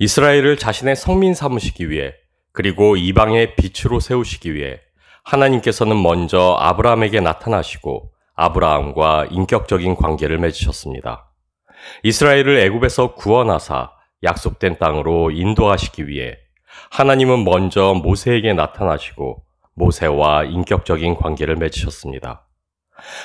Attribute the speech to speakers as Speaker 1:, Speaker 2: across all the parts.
Speaker 1: 이스라엘을 자신의 성민 삼으시기 위해 그리고 이방의 빛으로 세우시기 위해 하나님께서는 먼저 아브라함에게 나타나시고 아브라함과 인격적인 관계를 맺으셨습니다. 이스라엘을 애굽에서 구원하사 약속된 땅으로 인도하시기 위해 하나님은 먼저 모세에게 나타나시고 모세와 인격적인 관계를 맺으셨습니다.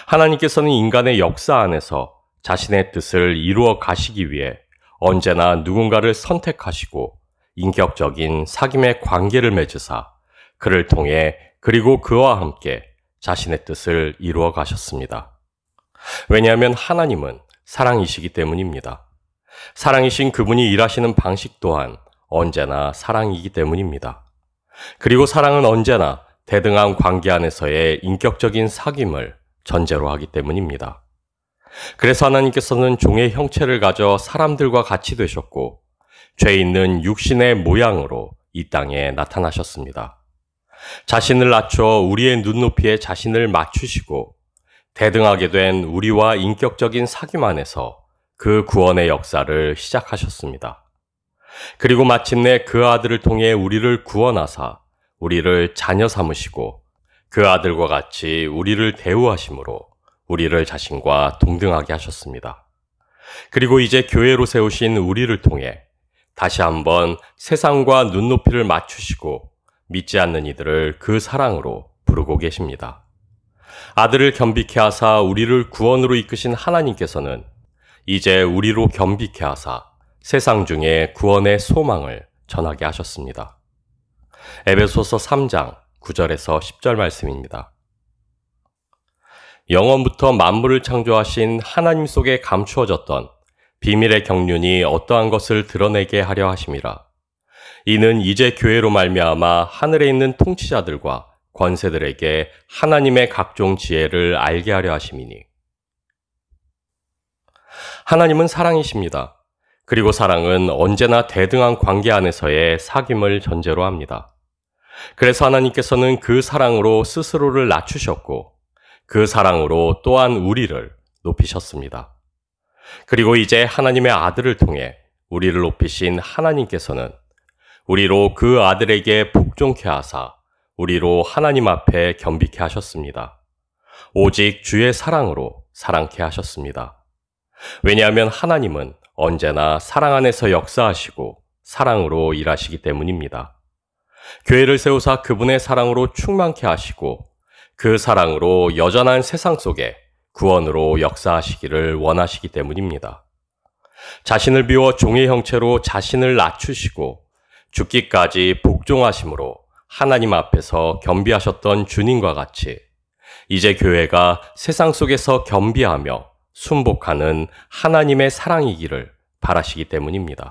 Speaker 1: 하나님께서는 인간의 역사 안에서 자신의 뜻을 이루어 가시기 위해 언제나 누군가를 선택하시고 인격적인 사귐의 관계를 맺으사 그를 통해 그리고 그와 함께 자신의 뜻을 이루어 가셨습니다. 왜냐하면 하나님은 사랑이시기 때문입니다. 사랑이신 그분이 일하시는 방식 또한 언제나 사랑이기 때문입니다. 그리고 사랑은 언제나 대등한 관계 안에서의 인격적인 사귐을 전제로 하기 때문입니다. 그래서 하나님께서는 종의 형체를 가져 사람들과 같이 되셨고 죄 있는 육신의 모양으로 이 땅에 나타나셨습니다. 자신을 낮춰 우리의 눈높이에 자신을 맞추시고 대등하게 된 우리와 인격적인 사귐 안에서 그 구원의 역사를 시작하셨습니다. 그리고 마침내 그 아들을 통해 우리를 구원하사 우리를 자녀 삼으시고 그 아들과 같이 우리를 대우하심으로 우리를 자신과 동등하게 하셨습니다. 그리고 이제 교회로 세우신 우리를 통해 다시 한번 세상과 눈높이를 맞추시고 믿지 않는 이들을 그 사랑으로 부르고 계십니다. 아들을 겸비케 하사 우리를 구원으로 이끄신 하나님께서는 이제 우리로 겸비케 하사 세상 중에 구원의 소망을 전하게 하셨습니다. 에베소서 3장 9절에서 10절 말씀입니다. 영원부터 만물을 창조하신 하나님 속에 감추어졌던 비밀의 경륜이 어떠한 것을 드러내게 하려 하심이라. 이는 이제 교회로 말미암아 하늘에 있는 통치자들과 권세들에게 하나님의 각종 지혜를 알게 하려 하심이니. 하나님은 사랑이십니다. 그리고 사랑은 언제나 대등한 관계 안에서의 사귐을 전제로 합니다. 그래서 하나님께서는 그 사랑으로 스스로를 낮추셨고 그 사랑으로 또한 우리를 높이셨습니다. 그리고 이제 하나님의 아들을 통해 우리를 높이신 하나님께서는 우리로 그 아들에게 복종케 하사 우리로 하나님 앞에 겸비케 하셨습니다. 오직 주의 사랑으로 사랑케 하셨습니다. 왜냐하면 하나님은 언제나 사랑 안에서 역사하시고 사랑으로 일하시기 때문입니다. 교회를 세우사 그분의 사랑으로 충만케 하시고 그 사랑으로 여전한 세상 속에 구원으로 역사하시기를 원하시기 때문입니다. 자신을 비워 종의 형체로 자신을 낮추시고 죽기까지 복종하심으로 하나님 앞에서 겸비하셨던 주님과 같이 이제 교회가 세상 속에서 겸비하며 순복하는 하나님의 사랑이기를 바라시기 때문입니다.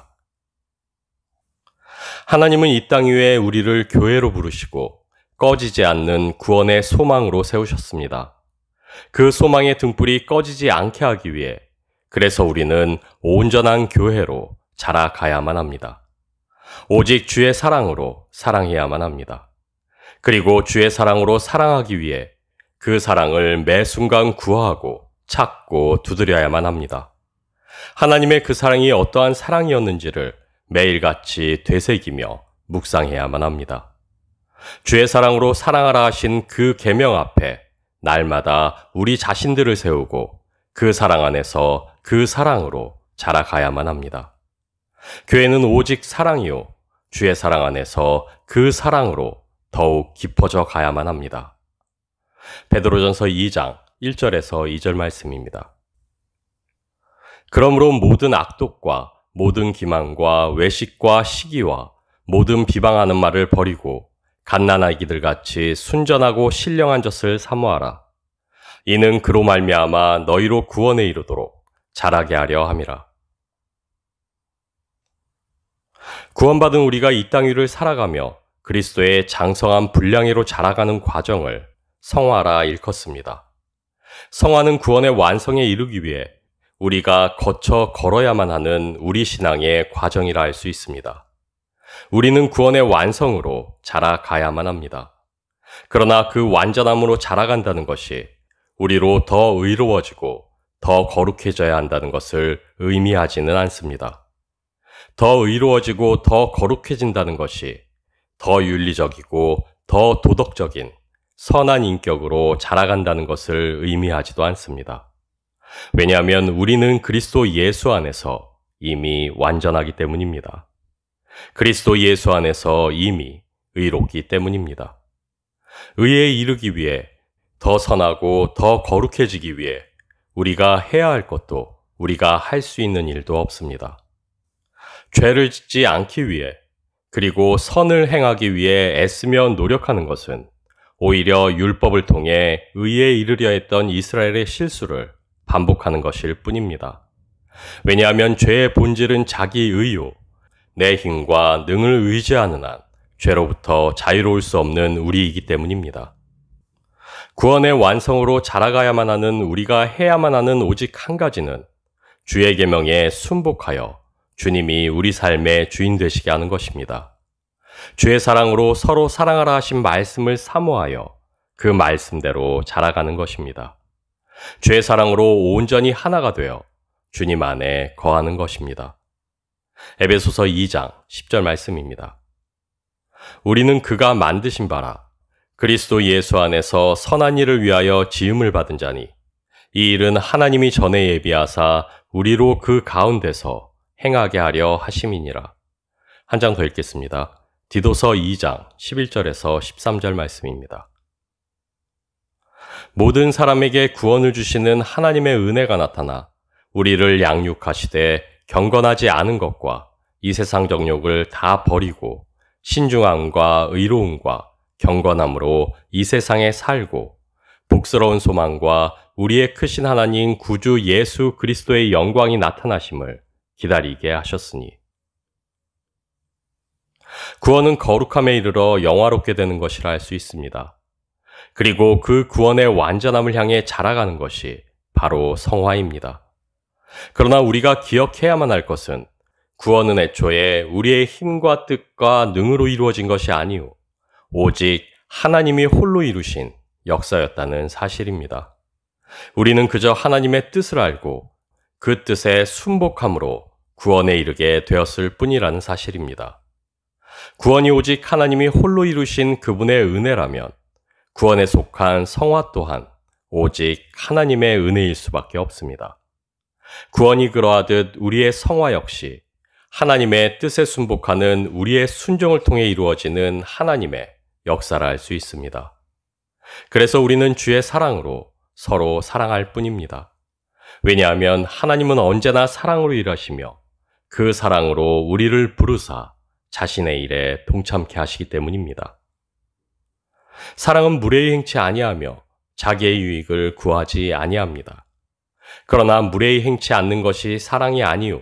Speaker 1: 하나님은 이 땅 위에 우리를 교회로 부르시고 꺼지지 않는 구원의 소망으로 세우셨습니다. 그 소망의 등불이 꺼지지 않게 하기 위해 그래서 우리는 온전한 교회로 자라가야만 합니다. 오직 주의 사랑으로 사랑해야만 합니다. 그리고 주의 사랑으로 사랑하기 위해 그 사랑을 매 순간 구하고 찾고 두드려야만 합니다. 하나님의 그 사랑이 어떠한 사랑이었는지를 매일같이 되새기며 묵상해야만 합니다. 주의 사랑으로 사랑하라 하신 그 계명 앞에 날마다 우리 자신들을 세우고 그 사랑 안에서 그 사랑으로 자라가야만 합니다. 교회는 오직 사랑이요 주의 사랑 안에서 그 사랑으로 더욱 깊어져 가야만 합니다. 베드로전서 2장 1절에서 2절 말씀입니다. 그러므로 모든 악독과 모든 기만과 외식과 시기와 모든 비방하는 말을 버리고 갓난아기들 같이 순전하고 신령한 젖을 사모하라. 이는 그로 말미암아 너희로 구원에 이르도록 자라게 하려 함이라. 구원받은 우리가 이 땅 위를 살아가며 그리스도의 장성한 분량회로 자라가는 과정을 성화라 일컫습니다. 성화는 구원의 완성에 이르기 위해 우리가 거쳐 걸어야만 하는 우리 신앙의 과정이라 할 수 있습니다. 우리는 구원의 완성으로 자라가야만 합니다. 그러나 그 완전함으로 자라간다는 것이 우리로 더 의로워지고 더 거룩해져야 한다는 것을 의미하지는 않습니다. 더 의로워지고 더 거룩해진다는 것이 더 윤리적이고 더 도덕적인 선한 인격으로 자라간다는 것을 의미하지도 않습니다. 왜냐하면 우리는 그리스도 예수 안에서 이미 완전하기 때문입니다. 그리스도 예수 안에서 이미 의롭기 때문입니다. 의에 이르기 위해 더 선하고 더 거룩해지기 위해 우리가 해야 할 것도 우리가 할 수 있는 일도 없습니다. 죄를 짓지 않기 위해 그리고 선을 행하기 위해 애쓰며 노력하는 것은 오히려 율법을 통해 의에 이르려 했던 이스라엘의 실수를 반복하는 것일 뿐입니다. 왜냐하면 죄의 본질은 자기 의요, 내 힘과 능을 의지하는 한 죄로부터 자유로울 수 없는 우리이기 때문입니다. 구원의 완성으로 자라가야만 하는 우리가 해야만 하는 오직 한 가지는 주의 계명에 순복하여 주님이 우리 삶의 주인 되시게 하는 것입니다. 주의 사랑으로 서로 사랑하라 하신 말씀을 사모하여 그 말씀대로 자라가는 것입니다. 주의 사랑으로 온전히 하나가 되어 주님 안에 거하는 것입니다. 에베소서 2장 10절 말씀입니다. 우리는 그가 만드신 바라 그리스도 예수 안에서 선한 일을 위하여 지음을 받은 자니 이 일은 하나님이 전에 예비하사 우리로 그 가운데서 행하게 하려 하심이니라. 한 장 더 읽겠습니다. 디도서 2장 11절에서 13절 말씀입니다. 모든 사람에게 구원을 주시는 하나님의 은혜가 나타나 우리를 양육하시되 경건하지 않은 것과 이 세상 정욕을 다 버리고 신중함과 의로움과 경건함으로 이 세상에 살고 복스러운 소망과 우리의 크신 하나님 구주 예수 그리스도의 영광이 나타나심을 기다리게 하셨으니 구원은 거룩함에 이르러 영화롭게 되는 것이라 할 수 있습니다. 그리고 그 구원의 완전함을 향해 자라가는 것이 바로 성화입니다. 그러나 우리가 기억해야만 할 것은 구원은 애초에 우리의 힘과 뜻과 능으로 이루어진 것이 아니오 오직 하나님이 홀로 이루신 역사였다는 사실입니다. 우리는 그저 하나님의 뜻을 알고 그 뜻에 순복함으로 구원에 이르게 되었을 뿐이라는 사실입니다. 구원이 오직 하나님이 홀로 이루신 그분의 은혜라면 구원에 속한 성화 또한 오직 하나님의 은혜일 수밖에 없습니다. 구원이 그러하듯 우리의 성화 역시 하나님의 뜻에 순복하는 우리의 순종을 통해 이루어지는 하나님의 역사라 할 수 있습니다. 그래서 우리는 주의 사랑으로 서로 사랑할 뿐입니다. 왜냐하면 하나님은 언제나 사랑으로 일하시며 그 사랑으로 우리를 부르사 자신의 일에 동참케 하시기 때문입니다. 사랑은 무례히 행치 아니하며 자기의 유익을 구하지 아니합니다. 그러나 무례히 행치 않는 것이 사랑이 아니요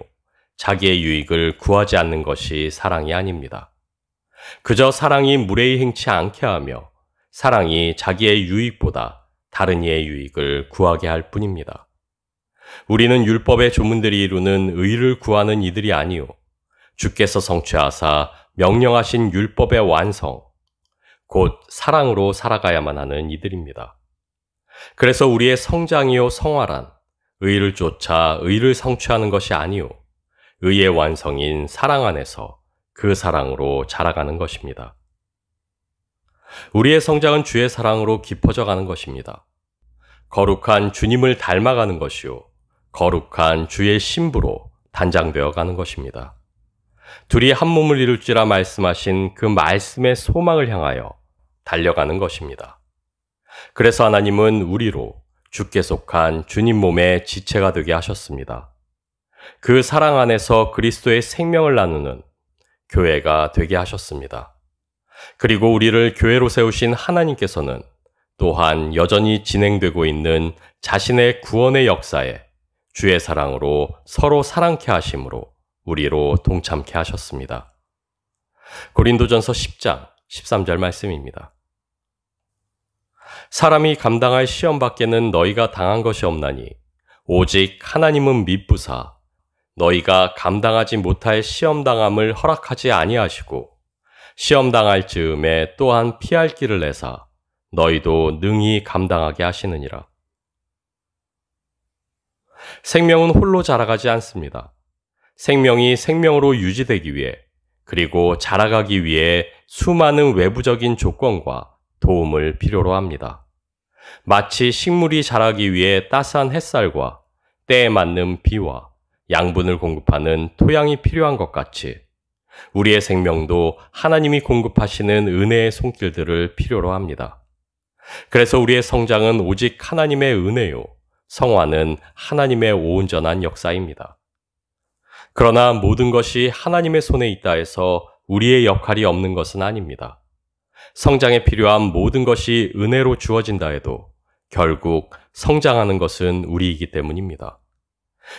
Speaker 1: 자기의 유익을 구하지 않는 것이 사랑이 아닙니다. 그저 사랑이 무례히 행치 않게 하며 사랑이 자기의 유익보다 다른 이의 유익을 구하게 할 뿐입니다. 우리는 율법의 조문들이 이루는 의를 구하는 이들이 아니요 주께서 성취하사 명령하신 율법의 완성, 곧 사랑으로 살아가야만 하는 이들입니다. 그래서 우리의 성장이요 성화란 의를 쫓아 의를 성취하는 것이 아니요 의의 완성인 사랑 안에서 그 사랑으로 자라가는 것입니다. 우리의 성장은 주의 사랑으로 깊어져 가는 것입니다. 거룩한 주님을 닮아가는 것이요 거룩한 주의 신부로 단장되어 가는 것입니다. 둘이 한 몸을 이룰지라 말씀하신 그 말씀의 소망을 향하여 달려가는 것입니다. 그래서 하나님은 우리로 주께 속한 주님 몸의 지체가 되게 하셨습니다. 그 사랑 안에서 그리스도의 생명을 나누는 교회가 되게 하셨습니다. 그리고 우리를 교회로 세우신 하나님께서는 또한 여전히 진행되고 있는 자신의 구원의 역사에 주의 사랑으로 서로 사랑케 하심으로 우리로 동참케 하셨습니다. 고린도전서 10장 13절 말씀입니다. 사람이 감당할 시험 밖에는 너희가 당한 것이 없나니 오직 하나님은 미쁘사 너희가 감당하지 못할 시험당함을 허락하지 아니하시고 시험당할 즈음에 또한 피할 길을 내사 너희도 능히 감당하게 하시느니라. 생명은 홀로 자라가지 않습니다. 생명이 생명으로 유지되기 위해 그리고 자라가기 위해 수많은 외부적인 조건과 도움을 필요로 합니다. 마치 식물이 자라기 위해 따스한 햇살과 때에 맞는 비와 양분을 공급하는 토양이 필요한 것 같이 우리의 생명도 하나님이 공급하시는 은혜의 손길들을 필요로 합니다. 그래서 우리의 성장은 오직 하나님의 은혜요, 성화는 하나님의 온전한 역사입니다. 그러나 모든 것이 하나님의 손에 있다 해서 우리의 역할이 없는 것은 아닙니다. 성장에 필요한 모든 것이 은혜로 주어진다 해도 결국 성장하는 것은 우리이기 때문입니다.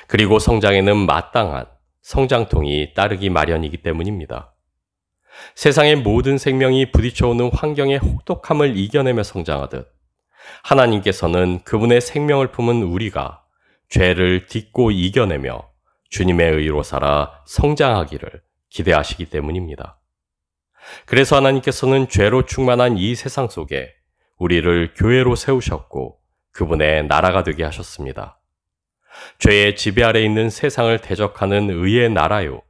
Speaker 1: 그리고 성장에는 마땅한 성장통이 따르기 마련이기 때문입니다. 세상의 모든 생명이 부딪혀오는 환경의 혹독함을 이겨내며 성장하듯 하나님께서는 그분의 생명을 품은 우리가 죄를 딛고 이겨내며 주님의 의로 살아 성장하기를 기대하시기 때문입니다. 그래서 하나님께서는 죄로 충만한 이 세상 속에 우리를 교회로 세우셨고 그분의 나라가 되게 하셨습니다. 죄의 지배 아래 있는 세상을 대적하는 의의 나라요,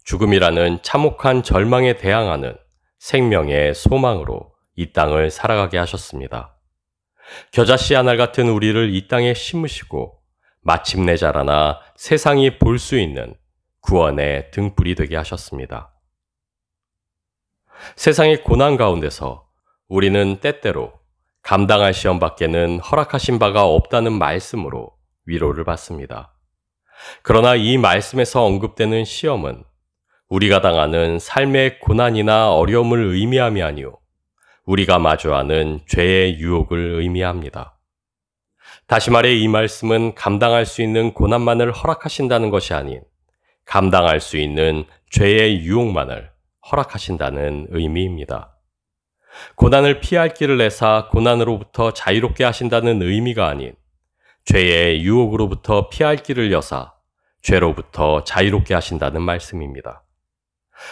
Speaker 1: 죽음이라는 참혹한 절망에 대항하는 생명의 소망으로 이 땅을 살아가게 하셨습니다. 겨자씨 한 알 같은 우리를 이 땅에 심으시고 마침내 자라나 세상이 볼 수 있는 구원의 등불이 되게 하셨습니다. 세상의 고난 가운데서 우리는 때때로 감당할 시험 밖에는 허락하신 바가 없다는 말씀으로 위로를 받습니다. 그러나 이 말씀에서 언급되는 시험은 우리가 당하는 삶의 고난이나 어려움을 의미함이 아니오 우리가 마주하는 죄의 유혹을 의미합니다. 다시 말해 이 말씀은 감당할 수 있는 고난만을 허락하신다는 것이 아닌 감당할 수 있는 죄의 유혹만을 허락하신다는 의미입니다. 고난을 피할 길을 내사 고난으로부터 자유롭게 하신다는 의미가 아닌 죄의 유혹으로부터 피할 길을 여사 죄로부터 자유롭게 하신다는 말씀입니다.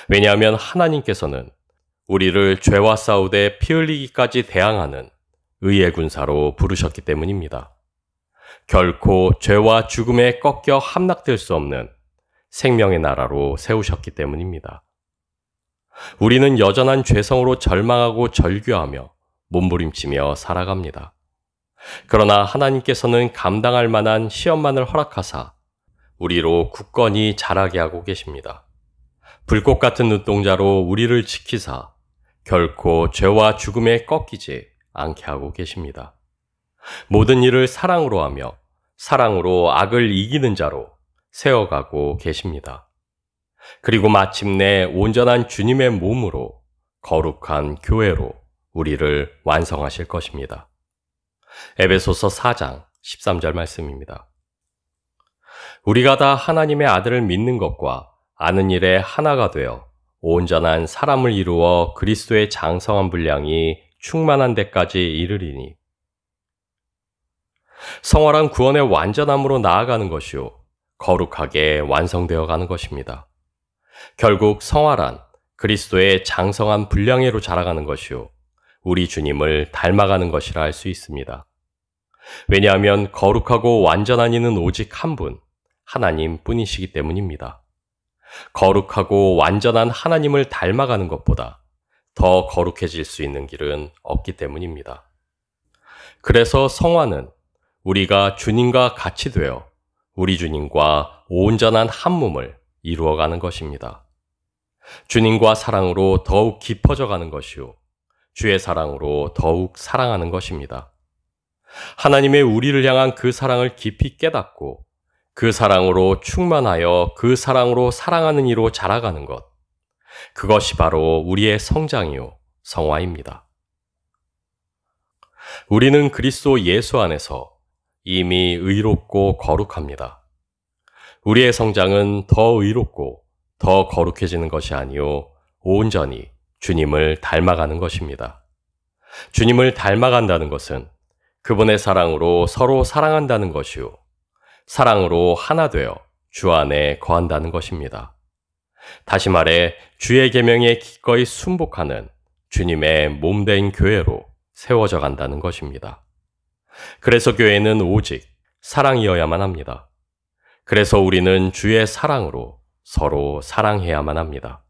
Speaker 1: 왜냐하면 하나님께서는 우리를 죄와 싸우되 피 흘리기까지 대항하는 의의 군사로 부르셨기 때문입니다. 결코 죄와 죽음에 꺾여 함락될 수 없는 생명의 나라로 세우셨기 때문입니다. 우리는 여전한 죄성으로 절망하고 절규하며 몸부림치며 살아갑니다. 그러나 하나님께서는 감당할 만한 시험만을 허락하사 우리로 굳건히 자라게 하고 계십니다. 불꽃 같은 눈동자로 우리를 지키사 결코 죄와 죽음에 꺾이지 않게 하고 계십니다. 모든 일을 사랑으로 하며 사랑으로 악을 이기는 자로 세워가고 계십니다. 그리고 마침내 온전한 주님의 몸으로 거룩한 교회로 우리를 완성하실 것입니다. 에베소서 4장 13절 말씀입니다. 우리가 다 하나님의 아들을 믿는 것과 아는 일에 하나가 되어 온전한 사람을 이루어 그리스도의 장성한 분량이 충만한 데까지 이르리니 성화란 구원의 완전함으로 나아가는 것이요 거룩하게 완성되어 가는 것입니다. 결국 성화란 그리스도의 장성한 분량회로 자라가는 것이요 우리 주님을 닮아가는 것이라 할 수 있습니다. 왜냐하면 거룩하고 완전한 이는 오직 한 분, 하나님 뿐이시기 때문입니다. 거룩하고 완전한 하나님을 닮아가는 것보다 더 거룩해질 수 있는 길은 없기 때문입니다. 그래서 성화는 우리가 주님과 같이 되어 우리 주님과 온전한 한 몸을 이루어가는 것입니다. 주님과 사랑으로 더욱 깊어져 가는 것이요 주의 사랑으로 더욱 사랑하는 것입니다. 하나님의 우리를 향한 그 사랑을 깊이 깨닫고 그 사랑으로 충만하여 그 사랑으로 사랑하는 이로 자라가는 것, 그것이 바로 우리의 성장이요 성화입니다. 우리는 그리스도 예수 안에서 이미 의롭고 거룩합니다. 우리의 성장은 더 의롭고 더 거룩해지는 것이 아니요 온전히 주님을 닮아가는 것입니다. 주님을 닮아간다는 것은 그분의 사랑으로 서로 사랑한다는 것이요 사랑으로 하나 되어 주 안에 거한다는 것입니다. 다시 말해 주의 계명에 기꺼이 순복하는 주님의 몸된 교회로 세워져 간다는 것입니다. 그래서 교회는 오직 사랑이어야만 합니다. 그래서 우리는 주의 사랑으로 서로 사랑해야만 합니다.